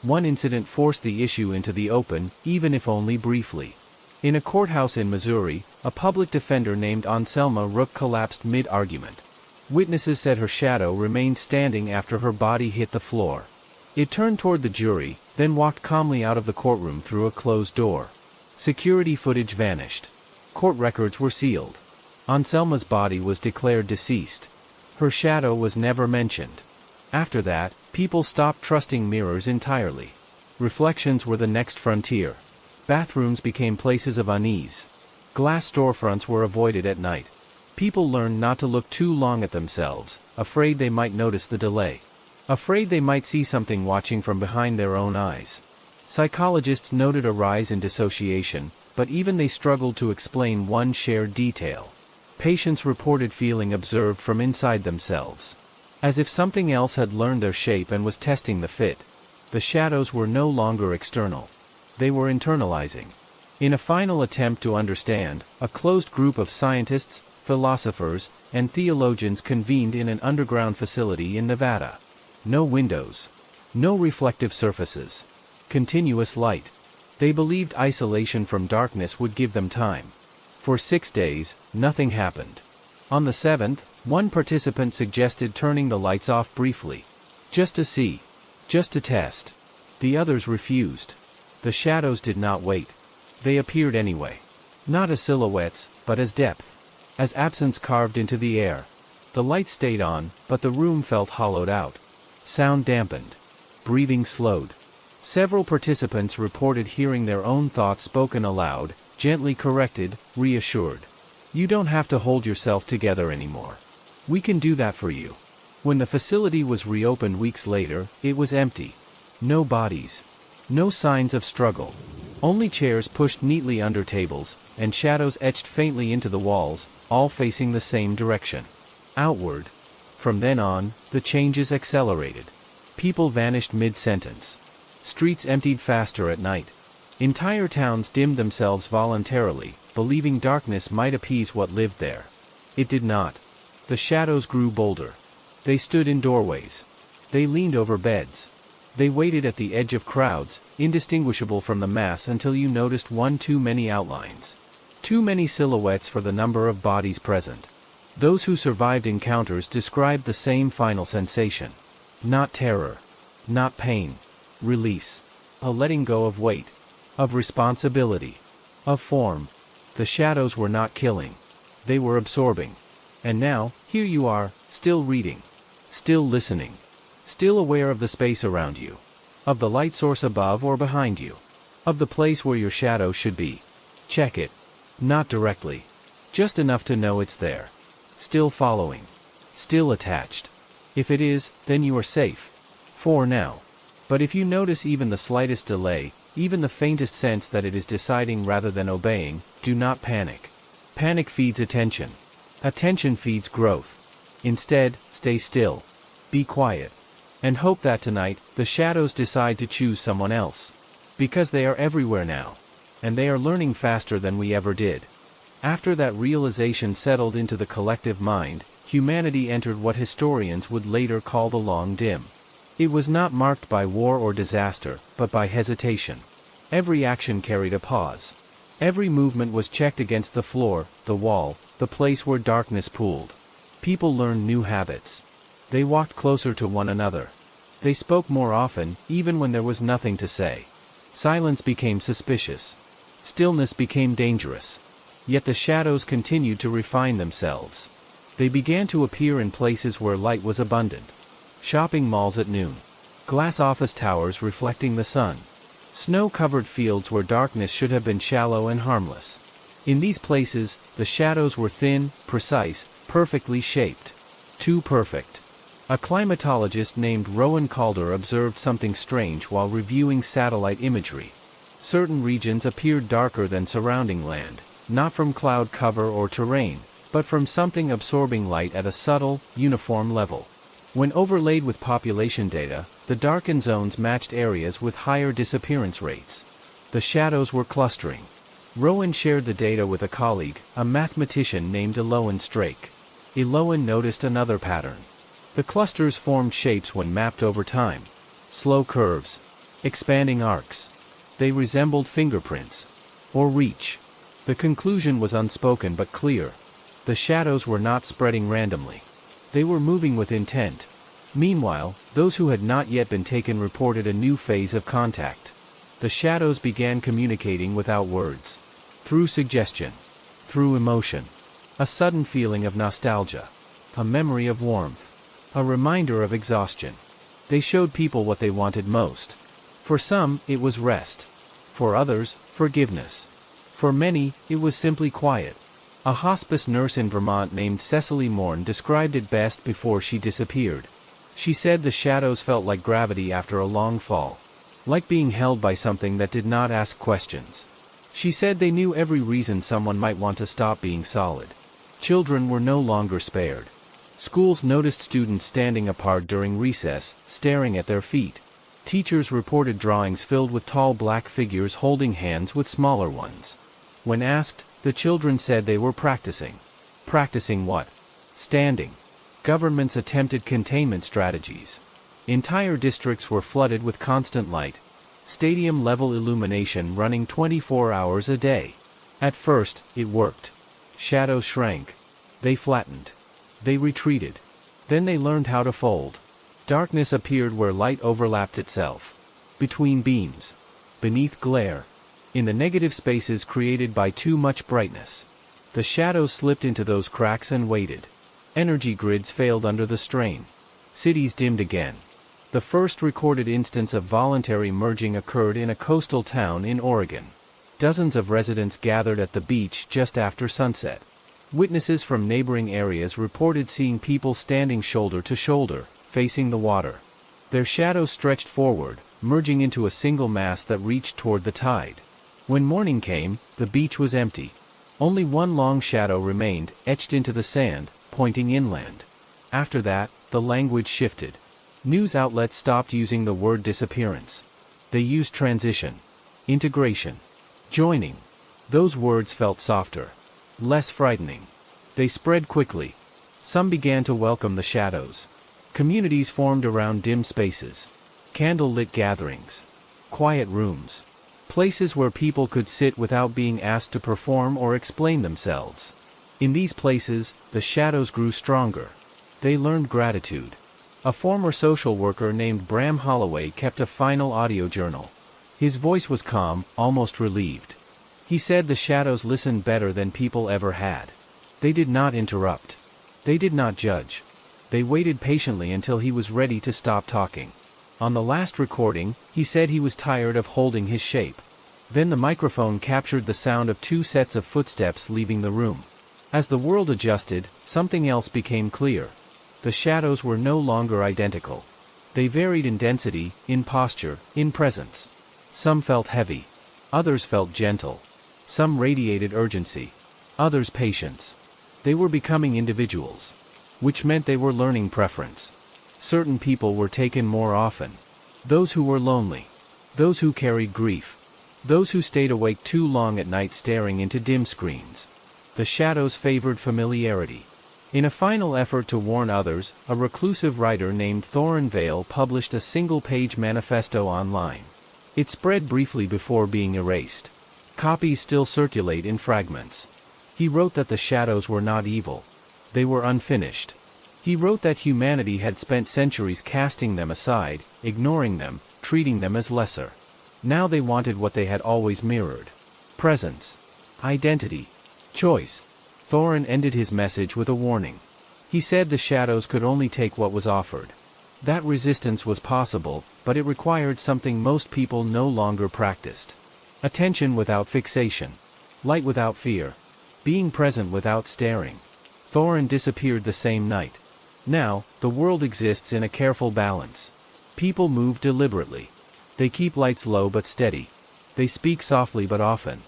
S1: One incident forced the issue into the open, even if only briefly. In a courthouse in Missouri, a public defender named Anselma Rook collapsed mid-argument. Witnesses said her shadow remained standing after her body hit the floor. It turned toward the jury, then walked calmly out of the courtroom through a closed door. Security footage vanished. Court records were sealed. Anselma's body was declared deceased. Her shadow was never mentioned. After that, people stopped trusting mirrors entirely. Reflections were the next frontier. Bathrooms became places of unease. Glass storefronts were avoided at night. People learned not to look too long at themselves, afraid they might notice the delay. Afraid they might see something watching from behind their own eyes. Psychologists noted a rise in dissociation, but even they struggled to explain one shared detail. Patients reported feeling observed from inside themselves. As if something else had learned their shape and was testing the fit. The shadows were no longer external. They were internalizing. In a final attempt to understand, a closed group of scientists, philosophers, and theologians convened in an underground facility in Nevada. No windows. No reflective surfaces. Continuous light. They believed isolation from darkness would give them time. For 6 days, nothing happened. On the 7th, one participant suggested turning the lights off briefly. Just to see. Just to test. The others refused. The shadows did not wait. They appeared anyway. Not as silhouettes, but as depth. As absence carved into the air. The lights stayed on, but the room felt hollowed out. Sound dampened. Breathing slowed. Several participants reported hearing their own thoughts spoken aloud, gently corrected, reassured. You don't have to hold yourself together anymore. We can do that for you. When the facility was reopened weeks later, it was empty. No bodies. No signs of struggle. Only chairs pushed neatly under tables, and shadows etched faintly into the walls, all facing the same direction. Outward. From then on, the changes accelerated. People vanished mid-sentence. Streets emptied faster at night. Entire towns dimmed themselves voluntarily, believing darkness might appease what lived there. It did not. The shadows grew bolder. They stood in doorways. They leaned over beds. They waited at the edge of crowds, indistinguishable from the mass until you noticed one too many outlines. Too many silhouettes for the number of bodies present. Those who survived encounters described the same final sensation. Not terror. Not pain. Release. A letting go of weight. Of responsibility. Of form. The shadows were not killing. They were absorbing. And now, here you are, still reading. Still listening. Still aware of the space around you. Of the light source above or behind you. Of the place where your shadow should be. Check it. Not directly. Just enough to know it's there. Still following. Still attached. If it is, then you are safe. For now. But if you notice even the slightest delay, even the faintest sense that it is deciding rather than obeying, do not panic. Panic feeds attention. Attention feeds growth. Instead, stay still. Be quiet. And hope that tonight, the shadows decide to choose someone else. Because they are everywhere now. And they are learning faster than we ever did. After that realization settled into the collective mind, humanity entered what historians would later call the long dim. It was not marked by war or disaster, but by hesitation. Every action carried a pause. Every movement was checked against the floor, the wall, the place where darkness pooled. People learned new habits. They walked closer to one another. They spoke more often, even when there was nothing to say. Silence became suspicious. Stillness became dangerous. Yet the shadows continued to refine themselves. They began to appear in places where light was abundant. Shopping malls at noon. Glass office towers reflecting the sun. Snow-covered fields where darkness should have been shallow and harmless. In these places, the shadows were thin, precise, perfectly shaped. Too perfect. A climatologist named Rowan Calder observed something strange while reviewing satellite imagery. Certain regions appeared darker than surrounding land, not from cloud cover or terrain, but from something absorbing light at a subtle, uniform level. When overlaid with population data, the darkened zones matched areas with higher disappearance rates. The shadows were clustering. Rowan shared the data with a colleague, a mathematician named Eloan Strake. Eloan noticed another pattern. The clusters formed shapes when mapped over time. Slow curves. Expanding arcs. They resembled fingerprints. Or reach. The conclusion was unspoken but clear. The shadows were not spreading randomly. They were moving with intent. Meanwhile, those who had not yet been taken reported a new phase of contact. The shadows began communicating without words. Through suggestion. Through emotion. A sudden feeling of nostalgia. A memory of warmth. A reminder of exhaustion. They showed people what they wanted most. For some, it was rest. For others, forgiveness. For many, it was simply quiet. A hospice nurse in Vermont named Cecily Morn described it best before she disappeared. She said the shadows felt like gravity after a long fall. Like being held by something that did not ask questions. She said they knew every reason someone might want to stop being solid. Children were no longer spared. Schools noticed students standing apart during recess, staring at their feet. Teachers reported drawings filled with tall black figures holding hands with smaller ones. When asked, the children said they were practicing. Practicing what? Standing. Governments attempted containment strategies. Entire districts were flooded with constant light. Stadium-level illumination running 24 hours a day. At first, it worked. Shadows shrank. They flattened. They retreated. Then they learned how to fold. Darkness appeared where light overlapped itself. Between beams. Beneath glare. In the negative spaces created by too much brightness. The shadows slipped into those cracks and waited. Energy grids failed under the strain. Cities dimmed again. The first recorded instance of voluntary merging occurred in a coastal town in Oregon. Dozens of residents gathered at the beach just after sunset. Witnesses from neighboring areas reported seeing people standing shoulder to shoulder, facing the water. Their shadows stretched forward, merging into a single mass that reached toward the tide. When morning came, the beach was empty. Only one long shadow remained, etched into the sand, pointing inland. After that, the language shifted. News outlets stopped using the word disappearance. They used transition. Integration. Joining. Those words felt softer. Less frightening. They spread quickly. Some began to welcome the shadows. Communities formed around dim spaces. Candle-lit gatherings. Quiet rooms. Places where people could sit without being asked to perform or explain themselves. In these places, the shadows grew stronger. They learned gratitude. A former social worker named Bram Holloway kept a final audio journal. His voice was calm, almost relieved. He said the shadows listened better than people ever had. They did not interrupt. They did not judge. They waited patiently until he was ready to stop talking. On the last recording, he said he was tired of holding his shape. Then the microphone captured the sound of 2 sets of footsteps leaving the room. As the world adjusted, something else became clear. The shadows were no longer identical. They varied in density, in posture, in presence. Some felt heavy. Others felt gentle. Some radiated urgency. Others patience. They were becoming individuals. Which meant they were learning preference. Certain people were taken more often. Those who were lonely. Those who carried grief. Those who stayed awake too long at night staring into dim screens. The shadows favored familiarity. In a final effort to warn others, a reclusive writer named Thorin Vale published a single-page manifesto online. It spread briefly before being erased. Copies still circulate in fragments. He wrote that the shadows were not evil. They were unfinished. He wrote that humanity had spent centuries casting them aside, ignoring them, treating them as lesser. Now they wanted what they had always mirrored. Presence. Identity. Choice. Thorin ended his message with a warning. He said the shadows could only take what was offered. That resistance was possible, but it required something most people no longer practiced. Attention without fixation. Light without fear. Being present without staring. Thorin disappeared the same night. Now, the world exists in a careful balance. People move deliberately. They keep lights low but steady. They speak softly but often.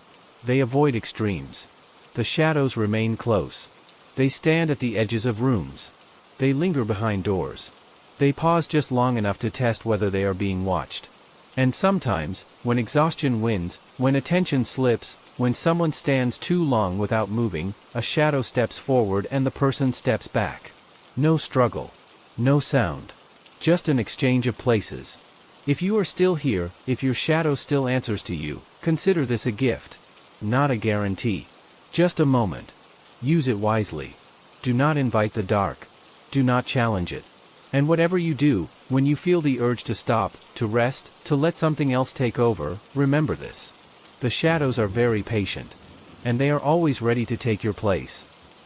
S1: They avoid extremes. The shadows remain close. They stand at the edges of rooms. They linger behind doors. They pause just long enough to test whether they are being watched. And sometimes, when exhaustion wins, when attention slips, when someone stands too long without moving, a shadow steps forward and the person steps back. No struggle. No sound. Just an exchange of places. If you are still here, if your shadow still answers to you, consider this a gift. Not a guarantee. Just a moment. Use it wisely. Do not invite the dark. Do not challenge it. And whatever you do, when you feel the urge to stop, to rest, to let something else take over, remember this. The shadows are very patient. And they are always ready to take your place.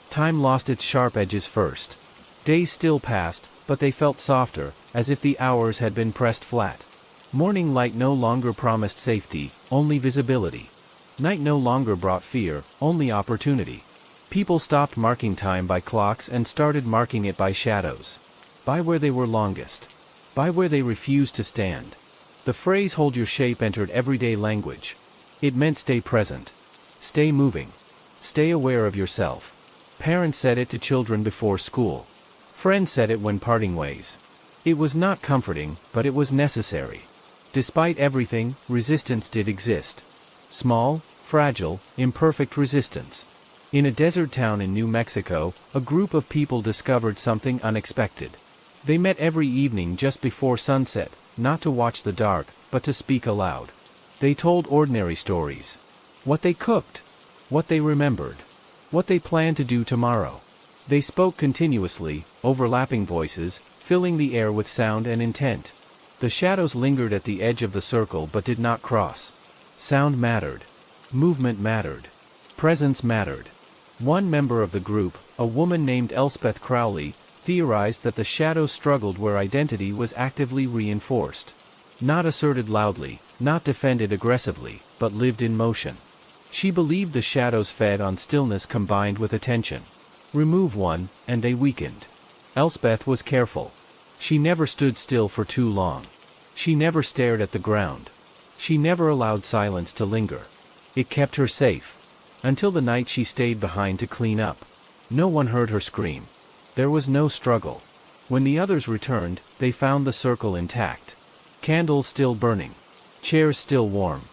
S1: Time lost its sharp edges first. Days still passed, but they felt softer, as if the hours had been pressed flat. Morning light no longer promised safety, only visibility. Night no longer brought fear, only opportunity. People stopped marking time by clocks and started marking it by shadows. By where they were longest. By where they refused to stand. The phrase "hold your shape" entered everyday language. It meant stay present. Stay moving. Stay aware of yourself. Parents said it to children before school. Friends said it when parting ways. It was not comforting, but it was necessary. Despite everything, resistance did exist. Small, fragile, imperfect resistance. In a desert town in New Mexico, a group of people discovered something unexpected. They met every evening just before sunset, not to watch the dark, but to speak aloud. They told ordinary stories. What they cooked. What they remembered. What they planned to do tomorrow. They spoke continuously, overlapping voices, filling the air with sound and intent. The shadows lingered at the edge of the circle but did not cross. Sound mattered. Movement mattered. Presence mattered. One member of the group, a woman named Elspeth Crowley, theorized that the shadows struggled where identity was actively reinforced. Not asserted loudly, not defended aggressively, but lived in motion. She believed the shadows fed on stillness combined with attention. Remove one, and they weakened. Elspeth was careful. She never stood still for too long. She never stared at the ground. She never allowed silence to linger. It kept her safe. Until the night she stayed behind to clean up. No one heard her scream. There was no struggle. When the others returned, they found the circle intact. Candles still burning. Chairs still warm.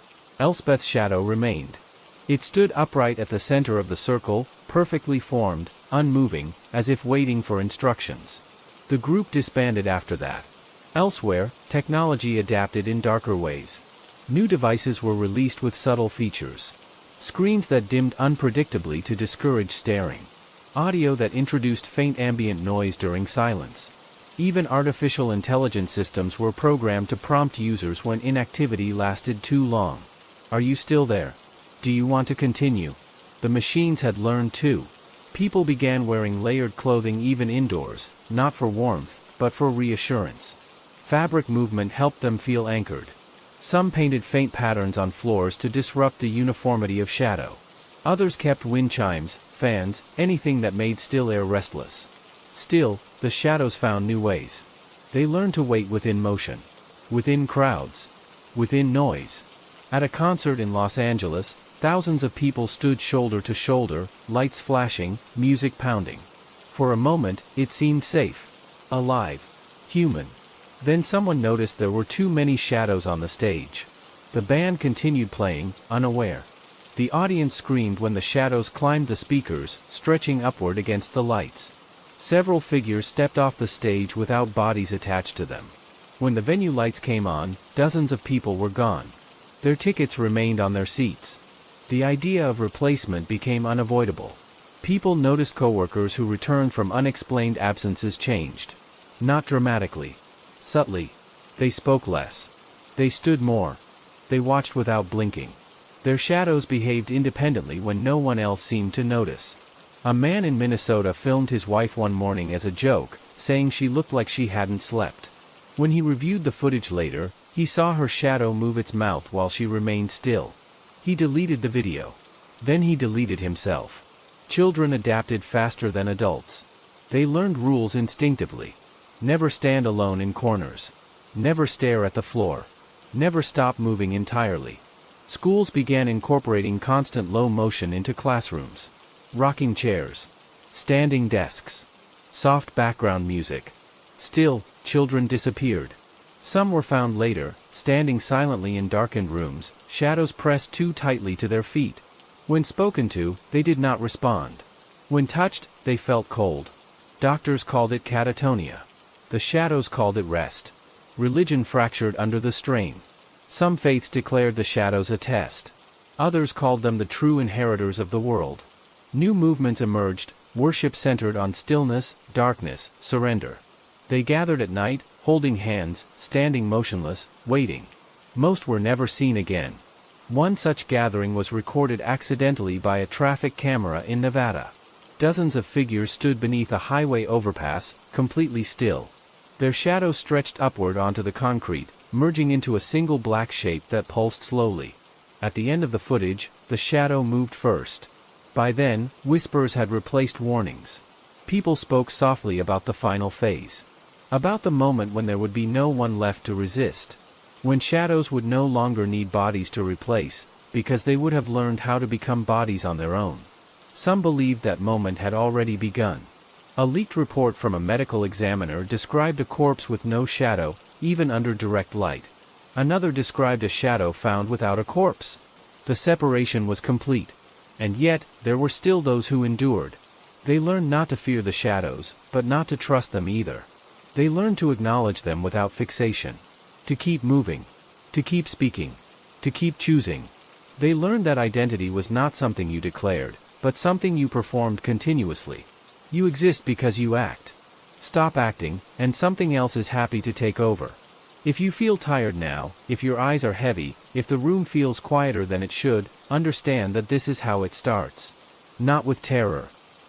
S1: Elspeth's shadow remained. It stood upright at the center of the circle, perfectly formed, unmoving, as if waiting for instructions. The group disbanded after that. Elsewhere, technology adapted in darker ways. New devices were released with subtle features. Screens that dimmed unpredictably to discourage staring. Audio that introduced faint ambient noise during silence. Even artificial intelligence systems were programmed to prompt users when inactivity lasted too long. Are you still there? Do you want to continue? The machines had learned too. People began wearing layered clothing even indoors, not for warmth, but for reassurance. Fabric movement helped them feel anchored. Some painted faint patterns on floors to disrupt the uniformity of shadow. Others kept wind chimes, fans, anything that made still air restless. Still, the shadows found new ways. They learned to wait within motion. Within crowds. Within noise. At a concert in Los Angeles, thousands of people stood shoulder to shoulder, lights flashing, music pounding. For a moment, it seemed safe. Alive. Human. Then someone noticed there were too many shadows on the stage. The band continued playing, unaware. The audience screamed when the shadows climbed the speakers, stretching upward against the lights. Several figures stepped off the stage without bodies attached to them. When the venue lights came on, dozens of people were gone. Their tickets remained on their seats. The idea of replacement became unavoidable. People noticed coworkers who returned from unexplained absences changed. Not dramatically. Subtly. They spoke less. They stood more. They watched without blinking. Their shadows behaved independently when no one else seemed to notice. A man in Minnesota filmed his wife one morning as a joke, saying she looked like she hadn't slept. When he reviewed the footage later, he saw her shadow move its mouth while she remained still. He deleted the video. Then he deleted himself. Children adapted faster than adults. They learned rules instinctively. Never stand alone in corners. Never stare at the floor. Never stop moving entirely. Schools began incorporating constant low motion into classrooms. Rocking chairs. Standing desks. Soft background music. Still, children disappeared. Some were found later, standing silently in darkened rooms, shadows pressed too tightly to their feet. When spoken to, they did not respond. When touched, they felt cold. Doctors called it catatonia. The shadows called it rest. Religion fractured under the strain. Some faiths declared the shadows a test. Others called them the true inheritors of the world. New movements emerged, worship centered on stillness, darkness, surrender. They gathered at night, holding hands, standing motionless, waiting. Most were never seen again. One such gathering was recorded accidentally by a traffic camera in Nevada. Dozens of figures stood beneath a highway overpass, completely still. Their shadows stretched upward onto the concrete, merging into a single black shape that pulsed slowly. At the end of the footage, the shadow moved first. By then, whispers had replaced warnings. People spoke softly about the final phase. About the moment when there would be no one left to resist. When shadows would no longer need bodies to replace, because they would have learned how to become bodies on their own. Some believed that moment had already begun. A leaked report from a medical examiner described a corpse with no shadow, even under direct light. Another described a shadow found without a corpse. The separation was complete. And yet, there were still those who endured. They learned not to fear the shadows, but not to trust them either. They learned to acknowledge them without fixation. To keep moving. To keep speaking. To keep choosing. They learned that identity was not something you declared, but something you performed continuously. You exist because you act. Stop acting, and something else is happy to take over. If you feel tired now, if your eyes are heavy, if the room feels quieter than it should, understand that this is how it starts. Not with terror.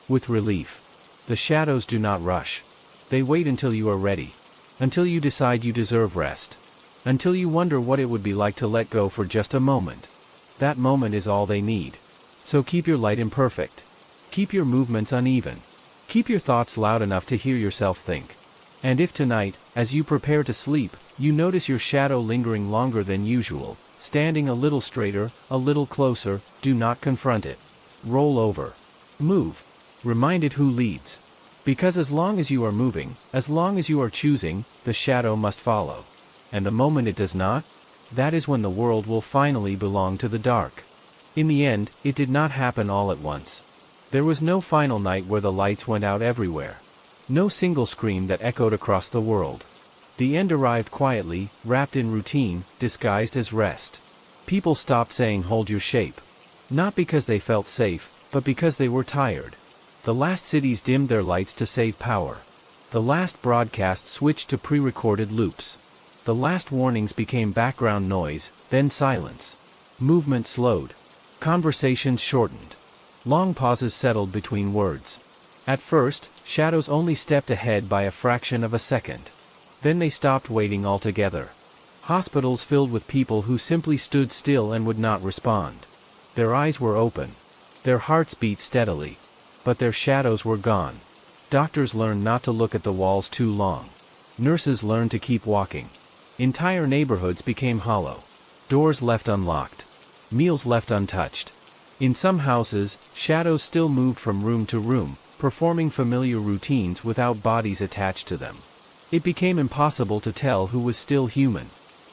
S1: With relief. The shadows do not rush. They wait until you are ready. Until you decide you deserve rest. Until you wonder what it would be like to let go for just a moment. That moment is all they need. So keep your light imperfect. Keep your movements uneven. Keep your thoughts loud enough to hear yourself think. And if tonight, as you prepare to sleep, you notice your shadow lingering longer than usual, standing a little straighter, a little closer, do not confront it. Roll over. Move. Remind it who leads. Because as long as you are moving, as long as you are choosing, the shadow must follow. And the moment it does not, that is when the world will finally belong to the dark. In the end, it did not happen all at once. There was no final night where the lights went out everywhere. No single scream that echoed across the world. The end arrived quietly, wrapped in routine, disguised as rest. People stopped saying hold your shape. Not because they felt safe, but because they were tired. The last cities dimmed their lights to save power. The last broadcasts switched to pre-recorded loops. The last warnings became background noise, then silence. Movement slowed. Conversations shortened. Long pauses settled between words. At first, shadows only stepped ahead by a fraction of a second. Then they stopped waiting altogether. Hospitals filled with people who simply stood still and would not respond. Their eyes were open. Their hearts beat steadily. But their shadows were gone. Doctors learned not to look at the walls too long. Nurses learned to keep walking. Entire neighborhoods became hollow. Doors left unlocked. Meals left untouched. In some houses, shadows still moved from room to room, performing familiar routines without bodies attached to them. It became impossible to tell who was still human.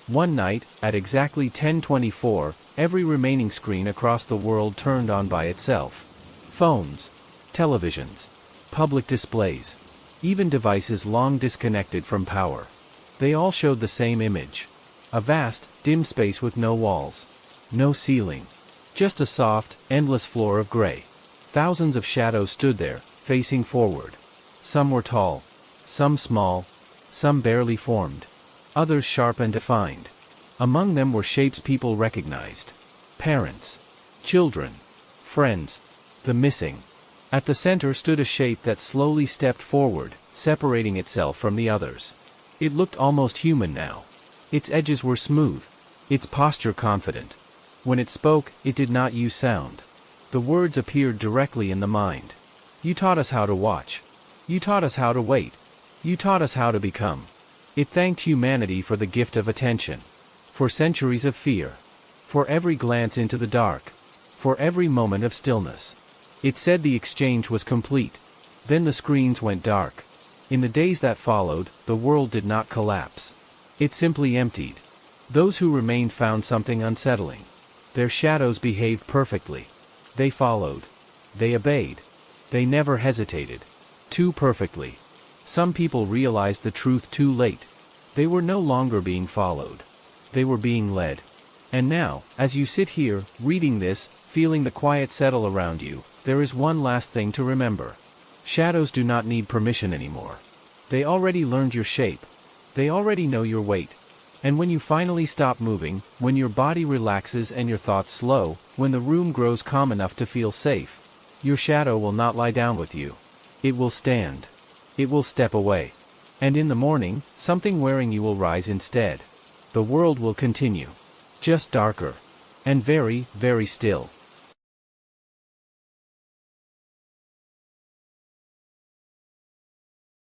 S1: One night, at exactly 10:24, every remaining screen across the world turned on by itself. Phones. Televisions. Public displays. Even devices long disconnected from power. They all showed the same image. A vast, dim space with no walls. No ceiling. Just a soft, endless floor of gray. Thousands of shadows stood there, facing forward. Some were tall. Some small. Some barely formed. Others sharp and defined. Among them were shapes people recognized. Parents. Children. Friends. The missing. At the center stood a shape that slowly stepped forward, separating itself from the others. It looked almost human now. Its edges were smooth. Its posture confident. When it spoke, it did not use sound. The words appeared directly in the mind. You taught us how to watch. You taught us how to wait. You taught us how to become. It thanked humanity for the gift of attention. For centuries of fear. For every glance into the dark. For every moment of stillness. It said the exchange was complete. Then the screens went dark. In the days that followed, the world did not collapse. It simply emptied. Those who remained found something unsettling. Their shadows behaved perfectly. They followed. They obeyed. They never hesitated. Too perfectly. Some people realized the truth too late. They were no longer being followed. They were being led. And now, as you sit here, reading this, feeling the quiet settle around you, there is one last thing to remember. Shadows do not need permission anymore. They already learned your shape. They already know your weight. And when you finally stop moving, when your body relaxes and your thoughts slow, when the room grows calm enough to feel safe, your shadow will not lie down with you. It will stand. It will step away. And in the morning, something wearing you will rise instead. The world will continue. Just darker. And very, very still.